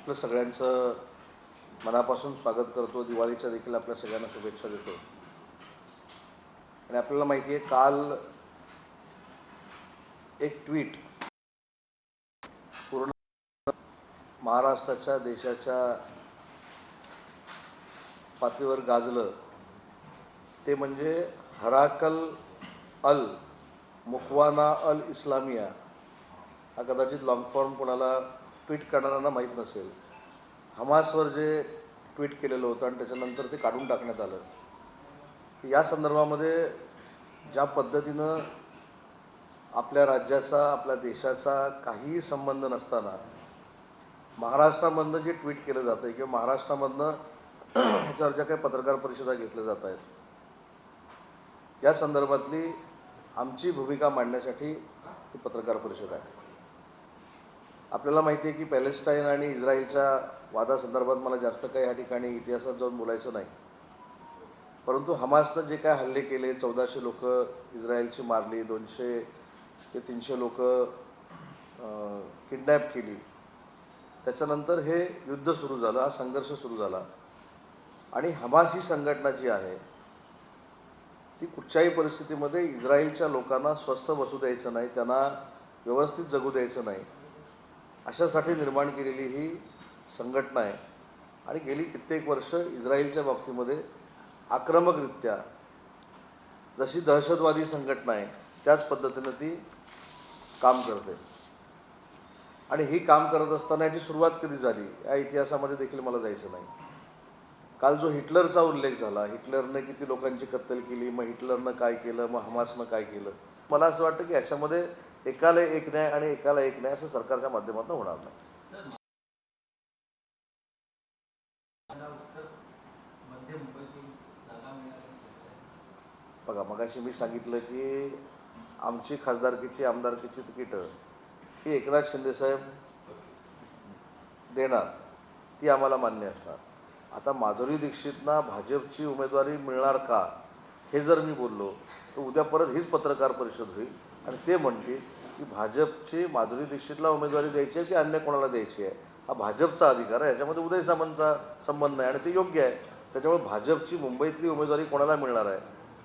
आपलं सगळ्यांचं मनापासून स्वागत करतो. दिवाळीच्या देखील आपल्या सगळ्यांना शुभेच्छा देतो. आणि आपल्याला माहिती आहे, काल एक ट्विट पूर्ण महाराष्ट्राच्या देशाच्या पातळीवर गाजलं. ते म्हणजे हराकल अल मुखवाना अल इस्लामिया. हा कदाचित लॉंग फॉर्म कोणाला ट्विट करणाऱ्यांना माहीत नसेल. हमासवर जे ट्विट केलेलं होतं आणि त्याच्यानंतर ते काढून टाकण्यात आलं. या संदर्भामध्ये ज्या पद्धतीनं आपल्या राज्याचा, आपल्या देशाचा काहीही संबंध नसताना महाराष्ट्रामधनं जे ट्विट केलं जातं आहे किंवा महाराष्ट्रामधनं ह्याच्यावर ज्या काही पत्रकार परिषदा घेतल्या जात आहेत, या संदर्भातली आमची भूमिका मांडण्यासाठी ही पत्रकार परिषद आहे. आपल्याला माहिती आहे की पॅलेस्टाईन आणि इस्रायलच्या वादासंदर्भात मला जास्त काही ह्या ठिकाणी इतिहासात जाऊन बोलायचं नाही. परंतु हमासनं जे काय हल्ले केले, 1400 लोक इस्रायलची मारली, 200 ते 300 लोक किडनॅप केली, त्याच्यानंतर हे युद्ध सुरू झालं, हा संघर्ष सुरू झाला. आणि हमास ही संघटना जी आहे ती कुठच्याही परिस्थितीमध्ये इस्रायलच्या लोकांना स्वस्थ बसू द्यायचं नाही, त्यांना व्यवस्थित जगू द्यायचं नाही, अशासाठी निर्माण केलेली ही संघटना आहे. आणि गेली कित्येक वर्ष इस्रायलच्या बाबतीमध्ये आक्रमकरित्या जशी दहशतवादी संघटना आहे त्याच पद्धतीनं ती काम करते. आणि ही काम करत असताना याची सुरुवात कधी झाली या इतिहासामध्ये देखील मला जायचं नाही. काल जो हिटलरचा उल्लेख झाला, हिटलरने किती लोकांची कत्तल केली, मग हिटलरनं काय केलं, मग हमासनं काय केलं, मला असं वाटतं की याच्यामध्ये एकाला एक न्याय आणि एकाला एक न्याय असं सरकारच्या माध्यमातून होणार नाही. बघा, मगाशी मी सांगितलं की आमची खासदारकीची, आमदारकीची तिकीटं ही एकनाथ शिंदेसाहेब देणार, ती आम्हाला मान्य असणार. आता माधुरी दीक्षितना भाजपची उमेदवारी मिळणार का हे जर मी बोललो तर उद्या परत हीच पत्रकार परिषद होईल आणि ते म्हणतील की भाजपची माधुरी दीक्षितला उमेदवारी द्यायची आहे की अन्य कोणाला द्यायची आहे, हा भाजपचा अधिकार आहे, याच्यामध्ये उदय सामंतचा संबंध नाही आणि ते योग्य आहे. त्याच्यामुळे भाजपची मुंबईतली उमेदवारी कोणाला मिळणार आहे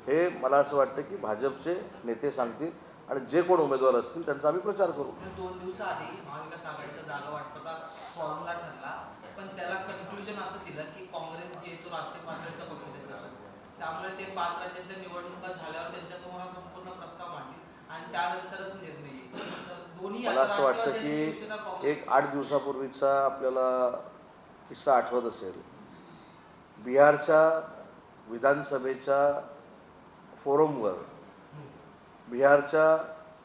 हे मला असं वाटतं की भाजपचे नेते सांगतील आणि जे कोण उमेदवार असतील त्यांचा आम्ही प्रचार करू. 2 दिवसाआधी महाविकास आघाडीचा जागा वाटपाचा फॉर्म्युला ठरला, पण त्याला कन्क्लुजन असं दिलं की काँग्रेस जे तो राष्ट्रीय पातळीचा पक्ष आहे, त्यामुळे ते 5 राज्यांच्या निवडणुका झाल्यावर त्यांच्यासमोर संपूर्ण प्रस्ताव मांडतील आणि त्यानंतरच निर्णय येईल. मला असं वाटतं की एक 8 दिवसापूर्वीचा आपल्याला किस्सा आठवत असेल. बिहारच्या विधानसभेच्या फोरमवर बिहारच्या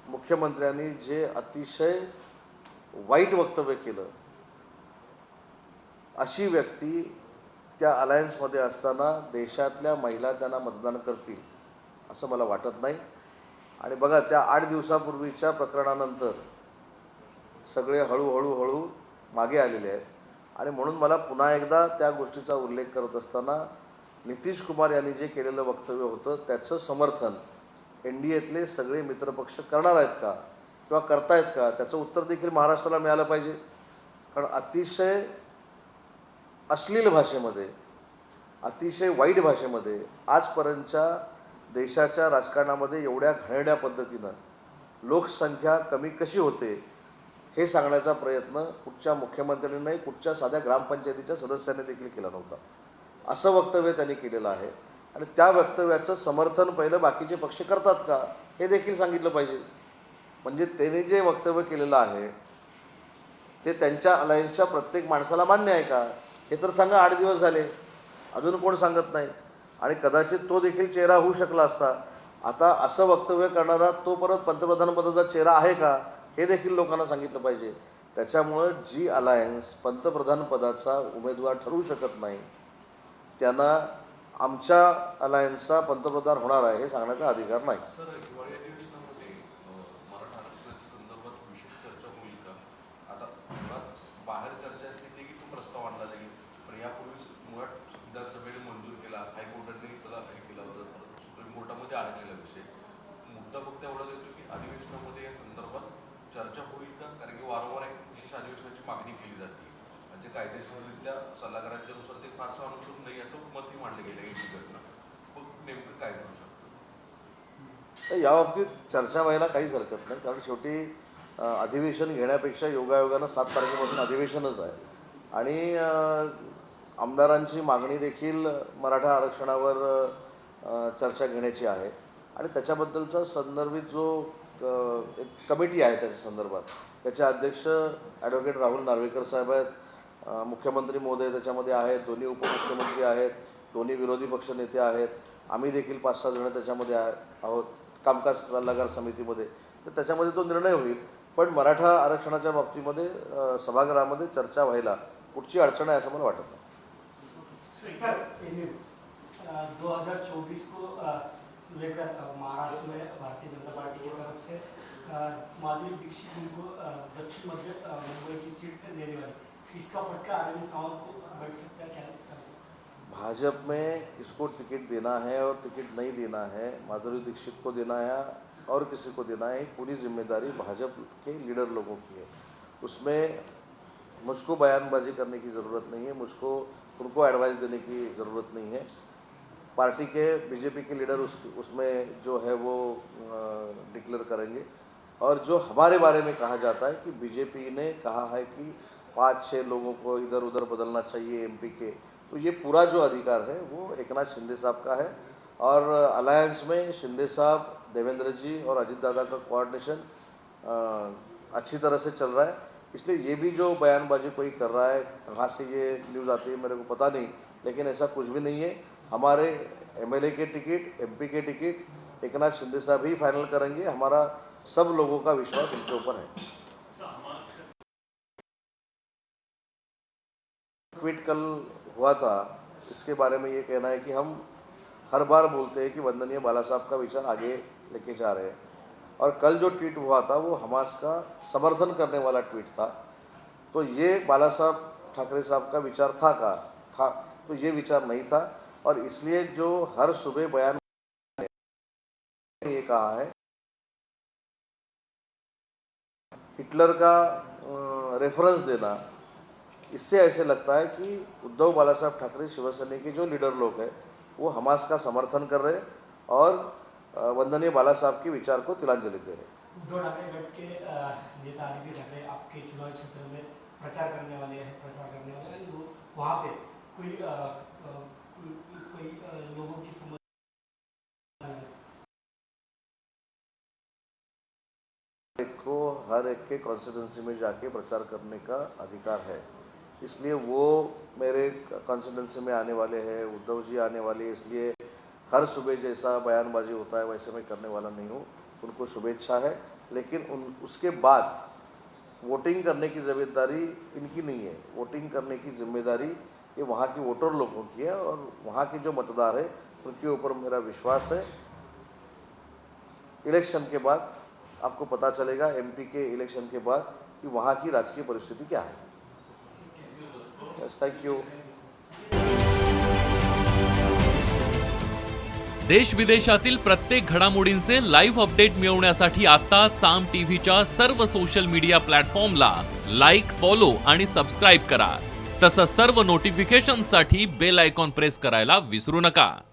मुख्यमंत्र्यांनी जे अतिशय वाईट वक्तव्य केलं, अशी व्यक्ती त्या अलायन्समध्ये असताना देशातल्या महिला त्यांना मतदान करतील असं मला वाटत नाही. आणि बघा, त्या 8 दिवसापूर्वीच्या प्रकरणानंतर सगळे हळूहळू मागे आलेले आहेत. आणि म्हणून मला पुन्हा एकदा त्या गोष्टीचा उल्लेख करत असताना नितीश कुमार यांनी जे केलेलं वक्तव्य होतं त्याचं समर्थन NDAतले सगळे मित्रपक्ष करणार आहेत का किंवा करतायत का, त्याचं उत्तर देखील महाराष्ट्राला मिळालं पाहिजे. कारण अतिशय अश्लील भाषेमध्ये, अतिशय वाईट भाषेमध्ये आजपर्यंतच्या देशाच्या राजकारणामध्ये एवढ्या घाणेरड्या पद्धतीनं लोकसंख्या कमी कशी होते हे सांगण्याचा प्रयत्न कुठच्या मुख्यमंत्र्यांनी नाही, कुठच्या साध्या ग्रामपंचायतीच्या सदस्यांनी देखील केला नव्हता. असं वक्तव्य त्यांनी केलेलं आहे. आणि त्या वक्तव्याचं समर्थन पहिलं बाकीचे पक्ष करतात का हे देखील सांगितलं पाहिजे. म्हणजे त्यांनी जे वक्तव्य केलेलं आहे ते त्यांच्या अलायन्सच्या प्रत्येक माणसाला मान्य आहे का हे तर सांगा. 8 दिवस झाले, अजून कोण सांगत नाही. आणि कदाचित तो देखील चेहरा होऊ शकला असता. आता असं वक्तव्य करणारा तो परत पंतप्रधानपदाचा चेहरा आहे का हे देखील लोकांना सांगितलं पाहिजे. त्याच्यामुळं जी अलायन्स पंतप्रधानपदाचा उमेदवार ठरवू शकत नाही त्यांना आमच्या अलायन्सचा पंतप्रधान होणार आहे हे सांगण्याचा अधिकार नाही. सर, हिवाळी अधिवेशनामध्ये मराठा आरक्षणाच्या संदर्भात विशेष चर्चा होईल का? आता मुळात बाहेर चर्चा अशी की तो प्रस्ताव आणला जाईल, पण यापूर्वीच मुळात विधानसभेने मंजूर केला, हायकोर्टाने त्याला हे केला होता, सुप्रीम कोर्टामध्ये अडकलेला विषय. मुद्दा फक्त एवढाच येतो की अधिवेशनामध्ये या संदर्भात चर्चा होईल का? कारण की वारंवार एक विशेष अधिवेशनाची मागणी केली जाते. जे कायदेशीररित्या सल्लागारांच्यानुसार ते फारसं अनुसरून नाही असं मतही मांडलं गेलं एकीकडनं. मग नेमकं काय करू शकतो? तर याबाबतीत चर्चा व्हायला काहीच हरकत नाही, कारण शेवटी अधिवेशन घेण्यापेक्षा योगायोगानं 7 तारखेपासून अधिवेशनच आहे आणि आमदारांची मागणी देखील मराठा आरक्षणावर चर्चा घेण्याची आहे आणि त्याच्याबद्दलचा संदर्भित जो एक कमिटी आहे त्याच्या संदर्भात, त्याचे अध्यक्ष ॲडव्होकेट राहुल नार्वेकर साहेब आहेत, मुख्यमंत्री महोदय त्याच्यामध्ये आहेत, दोन्ही उपमुख्यमंत्री आहेत, दोन्ही विरोधी पक्षनेते आहेत, आम्ही देखील 5-6 जण त्याच्यामध्ये आहोत कामकाज सल्लागार समितीमध्ये. तर त्याच्यामध्ये तो निर्णय होईल. पण मराठा आरक्षणाच्या बाबतीमध्ये सभागृहामध्ये चर्चा व्हायला कुठची अडचण आहे असं मला वाटत नाही. सर, 2024 को लेकर महाराष्ट्र में भारतीय जनता पार्टी की तरफ से माधुरी दीक्षित उनको दक्षिण मध्य मुंबई की सीट देने वाली, इसका फटका अरविंद सावंत को बैठ सकता है क्या? भाजपा में किसको टिकट देना है और टिकट नहीं देना है, माधुरी दीक्षित को देना है और किसी को देना है, पूरी जिम्मेदारी भाजपा के लीडर लोगों की है. उसमें मुझको बयानबाजी करने की ज़रूरत नहीं है, मुझको उनको एडवाइस देने की ज़रूरत नहीं है. पार्टी के बीजेपी के लीडर उसमें जो है वो डिक्लेयर करेंगे. और जो हमारे बारे में कहा जाता है कि बीजेपी ने कहा है कि 5-6 लोगों को इधर उधर बदलना चाहिए एमपी के, तो ये पूरा जो अधिकार है वो एकनाथ शिंदे साहब का है. और अलायंस में शिंदे साहब, देवेंद्र जी और अजीत दादा का कोऑर्डिनेशन अच्छी तरह से चल रहा है. इसलिए ये भी जो बयानबाजी कोई कर रहा है, कहाँ से ये न्यूज़ आती है मेरे को पता नहीं, लेकिन ऐसा कुछ भी नहीं है. हमारे एमएलए के टिकट, एमपी के टिकट एकनाथ शिंदे साहब ही फाइनल करेंगे. हमारा सब लोगों का विश्वास उनके ऊपर है. ट्वीट कल हुआ था, इसके बारे में ये कहना है कि हम हर बार बोलते हैं कि वंदनीय बाला साहब का विचार आगे लेके जा रहे हैं, और कल जो ट्वीट हुआ था वो हमास का समर्थन करने वाला ट्वीट था. तो ये बाला साहब ठाकरे साहब का विचार था, तो ये विचार नहीं था. और इसलिए जो हर सुबह बयान ये कहा है हिटलर का रेफरेंस देना, इससे ऐसे लगता है कि उद्धव बाला साहब ठाकरे शिवसेना के जो लीडर लोग हैं वो हमास का समर्थन कर रहे हैं और वंदनीय बाला साहब के विचार को तिलांजलि दे रहे हैं. उद्धव ठाकरे गट के नेता आदित्य ठाकरे आपके चुनाव क्षेत्र में प्रचार करने वाले हैं, वो वहाँ पे कोई लोगों की समझ को हर एक के कॉन्स्टिट्यूंसी में जाके प्रचार करने का अधिकार है. इसलिए वो मेरे कॉन्स्टिट्यूंसी में आने वाले हैं, उद्धव जी आने वाले हैं, इसलिए हर सुबह जैसा बयानबाजी होता है वैसे मैं करने वाला नहीं हूँ. उनको शुभेच्छा है, लेकिन उसके बाद वोटिंग करने की जिम्मेदारी इनकी नहीं है. वोटिंग करने की जिम्मेदारी ये वहाँ के वोटर लोगों की है और वहाँ के जो मतदार है उनके ऊपर मेरा विश्वास है. इलेक्शन के बाद आपको पता चलेगा, एमपी के इलेक्शन के बाद, कि वहाँ की राजकीय परिस्थिति क्या है. Thank you. देश विदेशातील प्रत्येक घडामोडींचे लाईव्ह अपडेट मिळवण्यासाठी आता साम टीव्हीच्या सर्व सोशल मीडिया प्लॅटफॉर्मला लाईक, फॉलो आणि सबस्क्राईब करा. तसंच सर्व नोटिफिकेशनसाठी बेल आयकॉन प्रेस करायला विसरू नका.